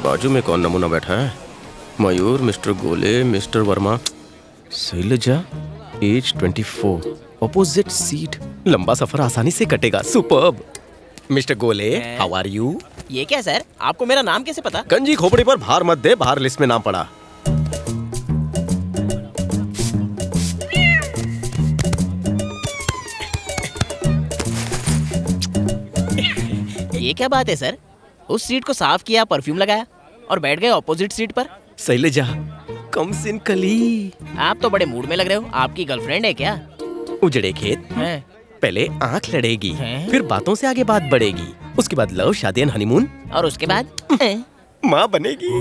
बाजू में कौन नमूना बैठा है? Mayur, mister Gole, mister Verma, Shailaja, age 24, opposite seat. लंबा सफर आसानी से कटेगा। Superb. Mister Gole, how are you? ये क्या सर, आपको मेरा नाम कैसे पता? गंजी खोपड़ी पर भार मत दे, बाहर लिस्ट में नाम पड़ा। ये क्या बात है सर? उस सीट को साफ किया, परफ्यूम लगाया और बैठ गए ऑपोजिट सीट पर। शैलजा, कम सिन कली। आप तो बड़े मूड में लग रहे हो। आपकी गर्लफ्रेंड है क्या? उजड़े खेत है। पहले आंख लड़ेगी, हैं? फिर बातों से आगे बात बढ़ेगी, उसके बाद लव, शादी एंड हनीमून, और उसके बाद माँ बनेगी।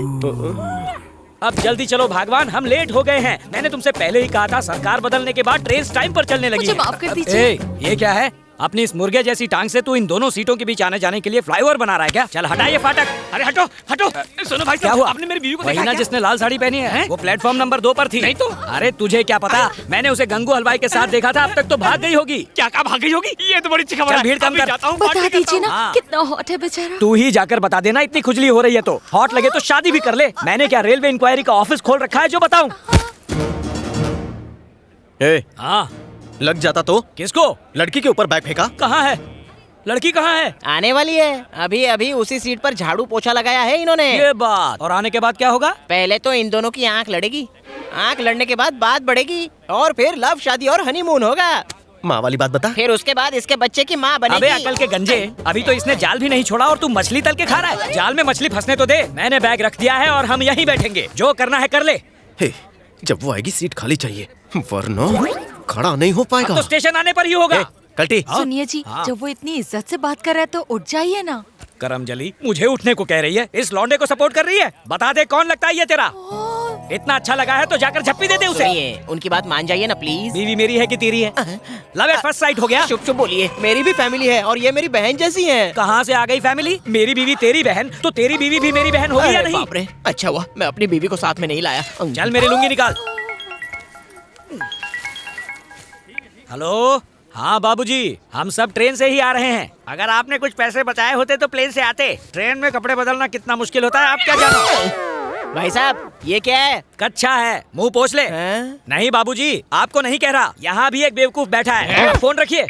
अब जल्दी चलो भागवान, हम लेट हो गए हैं। मैंने तुमसे पहले ही कहा था, सरकार बदलने के बाद ट्रेन टाइम पर चलने लगी मुझे है। माफ कर दीजिए। ए, ये क्या है? अपनी इस मुर्गे जैसी टांग से तू इन दोनों सीटों के बीच आने जाने के लिए फ्लाईओवर बना रहा है क्या? चल हटा ये फाटक। अरे हटो हटो। सुनो भाई, क्या हुआ? आपने मेरी बीवी को देखा क्या? जिसने लाल साड़ी पहनी है, वो प्लेटफॉर्म नंबर 2 पर थी। नहीं तो? अरे तुझे क्या पता, मैंने उसे गंगू हलवाई के साथ देखा था। अब तक तो भाग गई होगी। क्या कहा भाग गई होगी? ये तो बड़ी अच्छी खबर है। भीड़ कम कर। बता दीजिए ना, कितना हॉट है बेचारा। तू ही जाकर बता देना, इतनी खुजली हो रही है तो। हॉट लगे तो शादी भी कर ले। मैंने क्या रेलवे इंक्वायरी का ऑफिस खोल रखा है जो बताऊं? हाँ, लग जाता तो? किसको? लड़की के ऊपर बैग फेंका। कहाँ है लड़की? कहाँ है? आने वाली है। अभी अभी उसी सीट पर झाड़ू पोछा लगाया है इन्होंने। ये बात। और आने के बाद क्या होगा? पहले तो इन दोनों की आंख लड़ेगी, आंख लड़ने के बाद बात बढ़ेगी और फिर लव, शादी और हनीमून होगा। माँ वाली बात बता। फिर उसके बाद इसके बच्चे की माँ बनेगी। अबे अकल के गंजे, अभी तो इसने जाल भी नहीं छोड़ा और तू मछली तल के खा रहा है। जाल में मछली फंसने तो दे। मैंने बैग रख दिया है और हम यहीं बैठेंगे। जो करना है कर ले। हे, जब वो आएगी सीट खाली चाहिए, वरना खड़ा नहीं हो पाएगा। तो स्टेशन आने पर ही होगा। कल्टी। सुनिए जी, जब वो इतनी इज्जत से बात कर रहा है तो उठ जाइए ना। करमजली मुझे उठने को कह रही है, इस लौंडे को सपोर्ट कर रही है। बता दे कौन लगता है ये तेरा? इतना अच्छा लगा है तो जाकर झप्पी दे दे उसे। सुनिए, उनकी बात मान जाइए ना प्लीज। बीवी मेरी है कि तेरी है? लव एट फर्स्ट साइट हो गया। चुप चुप बोलिए, मेरी भी फैमिली है और ये मेरी बहन जैसी है। कहाँ से आ गई फैमिली? मेरी बीवी तेरी बहन, तो तेरी बीवी भी मेरी बहन होगी या अरे नहीं? बाप रे, अच्छा हुआ मैं अपनी बीवी को साथ में नहीं लाया। चल मेरी लुंगी निकाल। हेलो, हाँ बाबूजी, हम सब ट्रेन से ही आ रहे हैं। अगर आपने कुछ पैसे बचाए होते तो प्लेन से आते। ट्रेन में कपड़े बदलना कितना मुश्किल होता है आप क्या जानो? भाई साहब, ये क्या है? कच्चा है, मुंह पोंछ ले। नहीं बाबूजी, आपको नहीं कह रहा, यहाँ भी एक बेवकूफ बैठा है। फोन रखिए।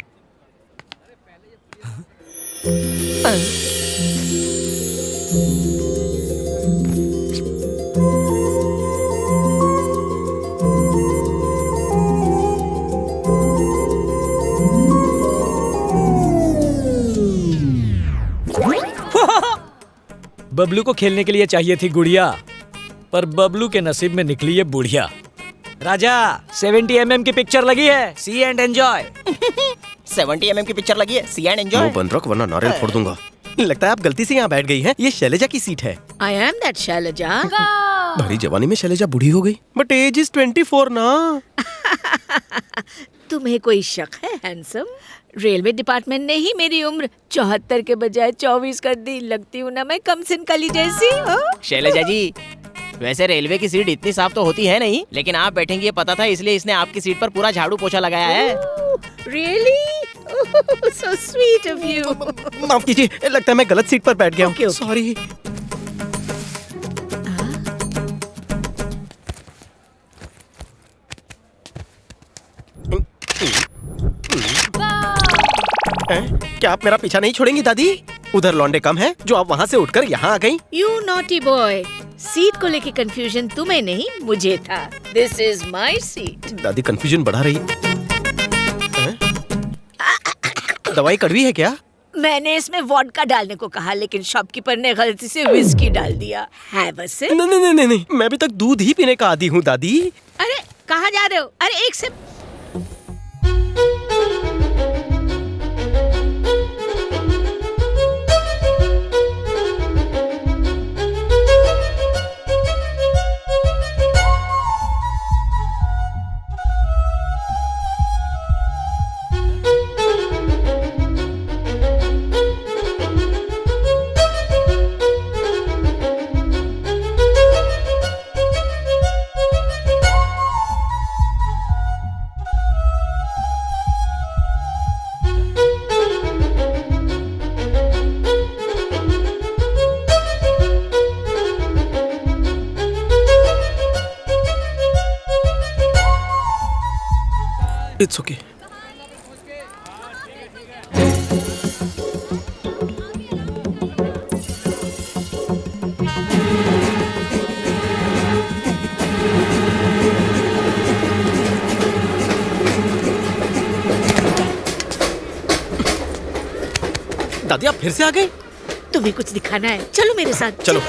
बबलू को खेलने के लिए चाहिए थी गुड़िया, पर बबलू के नसीब में निकली ये बुढ़िया। राजा, 70 mm की पिक्चर लगी है, सी एंड एंजॉय। 70 mm की पिक्चर लगी है, सी एंड मुंह एंजॉय। बंद रख वरना नारियल फोड़ दूंगा। लगता है आप गलती से यहाँ बैठ गई हैं। ये शैलजा की सीट है। I am that Selja. भरी जवानी में शैलजा बूढ़ी हो गई, बट एज इज 24 ना। तुम्हें कोई शक है हैंडसम? रेलवे डिपार्टमेंट ने ही मेरी उम्र 74 के बजाय 24 कर दी। लगती हूँ ना मैं कम सिन कली जैसी। शैलजा जी, वैसे रेलवे की सीट इतनी साफ तो होती है नहीं, लेकिन आप बैठेंगी ये पता था, इसलिए इसने आपकी सीट पर पूरा झाड़ू पोछा लगाया है। Really? So sweet of you. माफ कीजिए, लगता है मैं गलत सीट पर बैठ गया हूँ। सॉरी। क्या आप मेरा पीछा नहीं छोड़ेंगी दादी? उधर लौंडे कम हैं, जो आप वहाँ से उठकर यहाँ आ गई। You naughty boy. सीट को लेके कंफ्यूजन तुम्हें नहीं मुझे था। This is my seat. दादी कंफ्यूजन बढ़ा रही। दवाई कड़वी है क्या? मैंने इसमें वोडका डालने को कहा, लेकिन शॉपकीपर ने गलती से विस्की डाल दिया है। बस नहीं, मैं अभी तक दूध ही पीने का आदी हूँ दादी। अरे कहाँ जा रहे हो? अरे एक से इट्स ओके। दादी आप फिर से आ गए? तुम्हें कुछ दिखाना है, चलो मेरे साथ। चलो।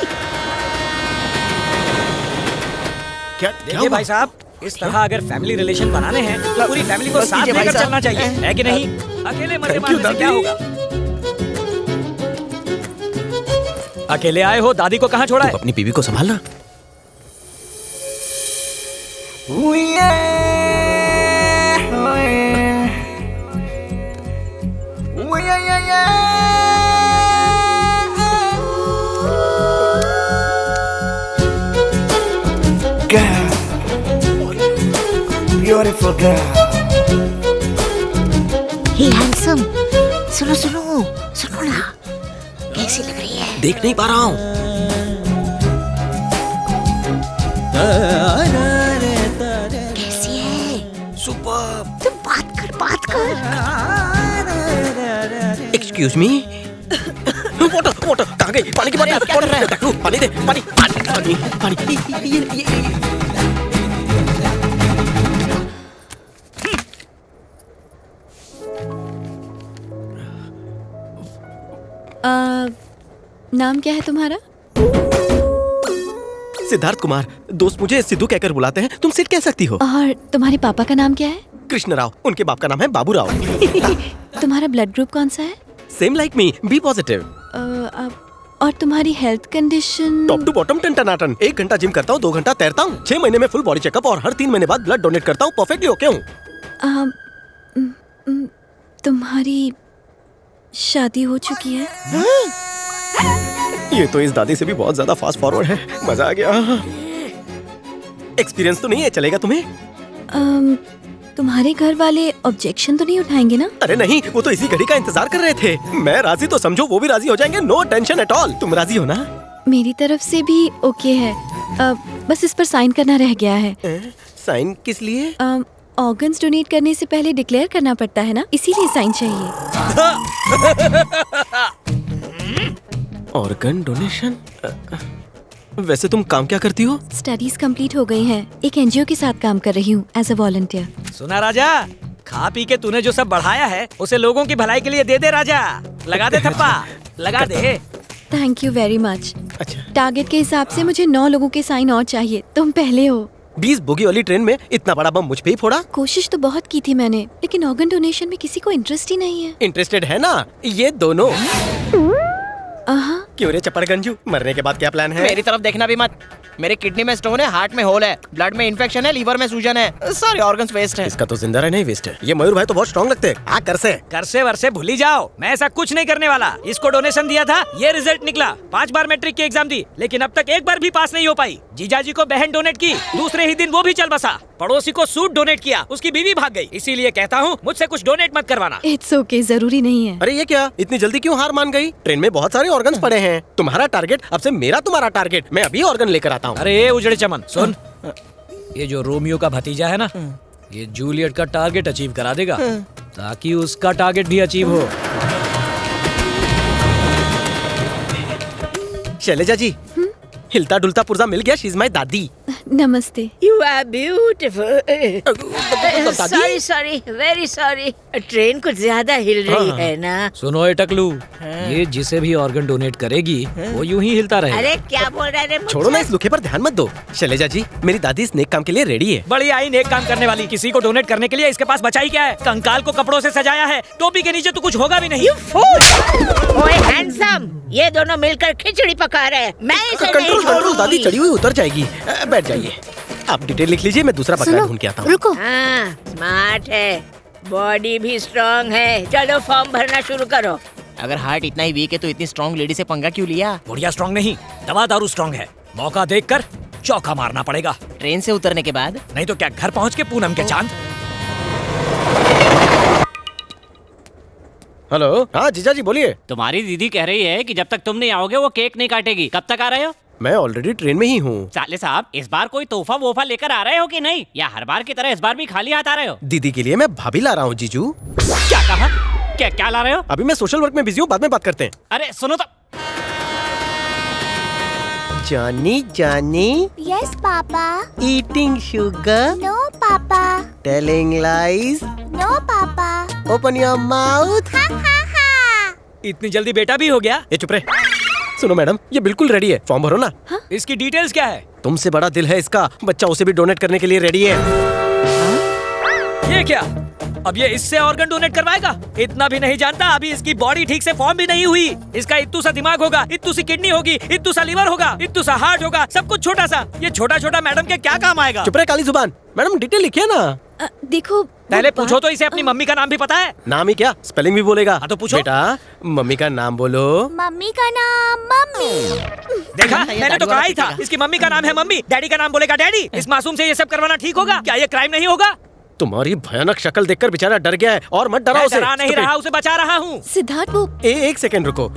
क्या देखिए भाई साहब, इस तरह अगर फैमिली रिलेशन बनाने हैं तो पूरी फैमिली को साथ लेकर चलना चाहिए, है कि नहीं? अकेले मजे मारने से क्या होगा? अकेले आए हो, दादी को कहाँ छोड़ा है? अपनी बीवी को संभालना। Beautiful girl. हे हैंडसम, सुनो सुनो सुनो ना, कैसी लग रही है? देख नहीं पा रहा हूँ। कैसी है? सुपर। तुम बात कर, बात कर। Excuse me. वाटर वाटर कहाँ गई? पानी की बात कर रहा है। पानी दे, पानी पानी पानी पानी। ये नाम क्या है तुम्हारा? सिद्धार्थ कुमार। दोस्त मुझे सिद्धू कहकर बुलाते हैं। तुम सिद्ध कह सकती हो। और तुम्हारे पापा का नाम क्या है? कृष्ण राव। उनके बाप का नाम है बाबू राव। तुम्हारा ब्लड ग्रुप कौन सा है? Same like me, be positive. और तुम्हारी health condition? Top to bottom टनाटन। 1 घंटा जिम करता हूँ, 2 घंटा तैरता हूँ, 6 महीने में फुल बॉडी चेकअप और हर 3 महीने बाद ब्लड डोनेट करता हूँ। परफेक्टली ओके हूँ। तुम्हारी शादी हो चुकी है? ये तो इस दादी से भी बहुत ज्यादा फास्ट फॉरवर्ड है। मजा आ गया। एक्सपीरियंस तो नहीं है, चलेगा तुम्हें? तुम्हारे घर वाले ऑब्जेक्शन तो नहीं उठाएंगे ना? अरे नहीं, वो तो इसी घड़ी का इंतजार कर रहे थे। मैं राजी तो समझो वो भी राजी हो जाएंगे। No tension at all. तुम राजी हो ना? मेरी तरफ से भी ओके है। बस इस पर साइन करना रह गया है। साइन किस लिए? ऑर्गन्स डोनेट करने से पहले डिक्लेयर करना पड़ता है ना, इसीलिए साइन चाहिए। Organ donation? वैसे तुम काम क्या करती हो? स्टडीज कंप्लीट हो गई हैं। एक एनजीओ के साथ काम कर रही हूँ एज अ वॉलंटियर। सुना राजा, खा पी के तूने जो सब बढ़ाया है उसे लोगों की भलाई के लिए दे दे राजा। लगा दे थप्पा, लगा दे। Thank you very much. अच्छा। टारगेट के हिसाब से मुझे 9 लोगों के साइन और चाहिए। तुम पहले हो। 20 बोगी वाली ट्रेन में इतना बड़ा बम मुझ पे ही फोड़ा? कोशिश तो बहुत की थी मैंने, लेकिन ऑर्गन डोनेशन में किसी को इंटरेस्ट ही नहीं है। इंटरेस्टेड है ना ये दोनों? क्यों रे चपड़गंजू, मरने के बाद क्या प्लान है? मेरी तरफ देखना भी मत। मेरे किडनी में स्टोन है, हार्ट में होल है, ब्लड में इन्फेक्शन है, लीवर में सूजन है, सारे ऑर्गन्स वेस्ट है। इसका तो जिंदा रहना ही वेस्ट है। ये मयूर भाई तो बहुत स्ट्रॉन्ग लगते हैं। कर से वर्षे भूल ही जाओ। मैं ऐसा कुछ नहीं करने वाला। इसको डोनेशन दिया था, ये रिजल्ट निकला। 5 बार मैट्रिक की एग्जाम दी, लेकिन अब तक एक बार भी पास नहीं हो पाई। जीजाजी को बहन डोनेट की, दूसरे ही दिन वो भी चल बसा। पड़ोसी को सूट डोनेट किया, उसकी बीवी भाग गई। इसीलिए कहता हूँ मुझसे कुछ डोनेट मत करवाना। इट्स ओके, जरूरी नहीं है। अरे ये क्या, इतनी जल्दी क्यों हार मान गई? ट्रेन में बहुत सारे ऑर्गन्स पड़े हैं। तुम्हारा टारगेट अब से मेरा तुम्हारा टारगेट। मैं अभी ऑर्गन लेकर आता हूँ। अरे ये उजड़े चमन सुन, ये जो रोमियो का भतीजा है ना, ये जूलियट का टारगेट अचीव करा देगा, ताकि उसका टारगेट भी अचीव हो। शैलजा जी, हिलता डुलता पुर्जा मिल गया। शी इज माय दादी। नमस्ते। You are beautiful. Sorry, sorry, very sorry. Train कुछ ज्यादा हिल रही है ना? सुनो ए टकलू, ये जिसे भी ऑर्गन डोनेट करेगी वो यूं ही हिलता रहेगा। अरे क्या बोल रहे रे? छोड़ो ना, इस लुखे पर ध्यान मत दो। शैलजा जी, मेरी दादी इस नेक काम के लिए रेडी है। बड़ी आई नेक काम करने वाली। किसी को डोनेट करने के लिए इसके पास बचा ही क्या है? कंकाल को कपड़ों से सजाया है, टोपी के नीचे तो कुछ होगा भी नहीं। ओए हैंडसम, ये दोनों मिलकर खिचड़ी पका रहे हैं। मैं इसे नहीं कंट्रोल, दादी छोड़ूंगी। चढ़ी हुई उतर जाएगी। बैठ जाइए। आप डिटेल लिख लीजिए, मैं दूसरा बकरा ढूंढ के आता हूँ। रुको। हाँ, स्मार्ट है, बॉडी भी स्ट्रांग है। चलो फॉर्म भरना शुरू करो। अगर हार्ट इतना ही वीक है तो इतनी स्ट्रॉन्ग लेडी से पंगा क्यों लिया? बुढ़िया स्ट्रांग नहीं, दवा दारू स्ट्रांग है। मौका देखकर चौका मारना पड़ेगा। ट्रेन से उतरने के बाद? नहीं तो क्या घर पहुंच के पूनम के चांद। हेलो। हाँ जीजा जी बोलिए। तुम्हारी दीदी कह रही है कि जब तक तुम नहीं आओगे वो केक नहीं काटेगी। कब तक आ रहे हो? मैं ऑलरेडी ट्रेन में ही हूँ। साले साहब, इस बार कोई तोहफा वोफा लेकर आ रहे हो कि नहीं, या हर बार की तरह इस बार भी खाली हाथ आ रहे हो? दीदी के लिए मैं भाभी ला रहा हूँ जीजू। क्या कहा? क्या क्या ला रहे हो? अभी मैं सोशल वर्क में बिजी हूँ, बाद में बात करते हैं। अरे सुनो तो। जानी जानी, Yes, Papa. Eating sugar, No, Papa. Telling lies, No, Papa. Open your mouth. Ha ha ha. इतनी जल्दी बेटा भी हो गया? ये चुप रहे। सुनो मैडम, ये बिल्कुल रेडी है, फॉर्म भरो ना। इसकी डिटेल्स क्या है? तुमसे बड़ा दिल है इसका, बच्चा उसे भी डोनेट करने के लिए रेडी है। ये क्या? अब ये इससे ऑर्गन डोनेट करवाएगा? इतना भी नहीं जानता, अभी इसकी बॉडी ठीक से फॉर्म भी नहीं हुई। इसका इत्तू सा दिमाग होगा, इत्तू सी किडनी होगी, इत्तू सा लीवर होगा, इत्तू सा हार्ट होगा, सब कुछ छोटा सा। ये छोटा छोटा मैडम के क्या काम आएगा? चुप रहे काली जुबान। मैडम डिटेल लिखिए ना। देखो पहले पूछो तो इसे अपनी मम्मी का नाम भी पता है? नाम ही क्या, स्पेलिंग भी बोलेगा। हाँ तो पूछो। बेटा मम्मी का नाम बोलो। मम्मी का नाम मम्मी। देखा, मैंने तो कहा ही था, इसकी मम्मी का नाम है मम्मी, डैडी का नाम बोलेगा डैडी। इस मासूम से ये सब करवाना ठीक होगा क्या? ये क्राइम नहीं होगा? तुम्हारी भयानक शक्ल देखकर बेचारा डर गया है, और मत डराओ उसे। डरा नहीं रहा, उसे बचा रहा हूँ। सिद्धार्थ वो एक सेकंड रुको।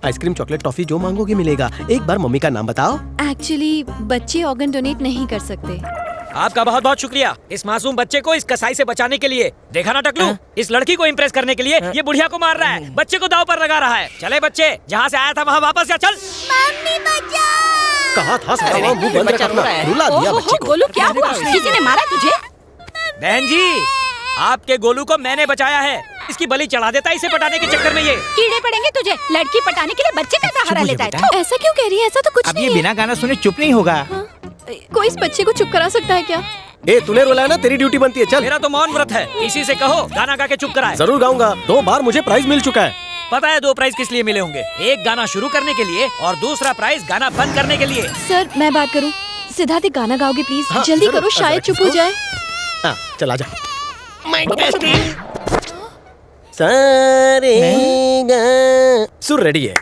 आइसक्रीम चॉकलेट टॉफी जो मांगोगे मिलेगा। एक बार मम्मी का नाम बताओ। एक्चुअली बच्चे ऑर्गन डोनेट नहीं कर सकते। आपका बहुत बहुत शुक्रिया इस मासूम बच्चे को इस कसाई से बचाने के लिए। देखा ना टकलू, इस लड़की को इम्प्रेस करने के लिए ये बुढ़िया को मार रहा है, बच्चे को दाव पर लगा रहा है। चले बच्चे, जहाँ से आया था वहाँ वापस जा, चल। मम्मी बचाओ। कहा था सारा वहाँ मुंह बंद रखना, रुला दिया बच्चे को। गोलू क्या हुआ? किसी ने मारा तुझे? बहन जी, आपके गोलू को मैंने बचाया है। इसकी बलि चढ़ा देता इसे पटाने के चक्कर में ये। कीड़े पड़ेंगे तुझे, लड़की पटाने के लिए बच्चे का सहारा लेता है। ऐसा क्यों कह रही है? ऐसा तो कुछ अब नहीं ये है। बिना गाना सुने चुप नहीं होगा। कोई इस बच्चे को चुप करा सकता है क्या? तूने रुलाया ना, तेरी ड्यूटी बनती है। चल। मेरा तो मौन व्रत है, इसी से कहो गाना गा के चुप कराए। जरूर गाऊंगा, 2 बार मुझे प्राइज मिल चुका है। पता है 2 प्राइज किस लिए मिले होंगे? एक गाना शुरू करने के लिए और दूसरा प्राइज गाना बंद करने के लिए। सर मैं बात करूं? सिद्धार्थ एक गाना गाओगे प्लीज? हाँ, जल्दी जरूर। करो, शायद चुप हो जाए। हाँ, चला जा। सारे सुर रेडी है।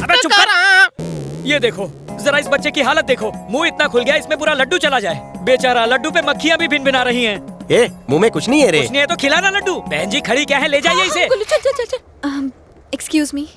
अबे चुप कर। ये देखो जरा इस बच्चे की हालत देखो, मुंह इतना खुल गया इसमें पूरा लड्डू चला जाए। बेचारा, लड्डू पे मक्खियाँ भी भिन-भिना रही हैं। मुंह में कुछ नहीं है रे। कुछ नहीं है तो खिलाना लड्डू। बहन जी खड़ी क्या है, ले जाइए इसे। Excuse me.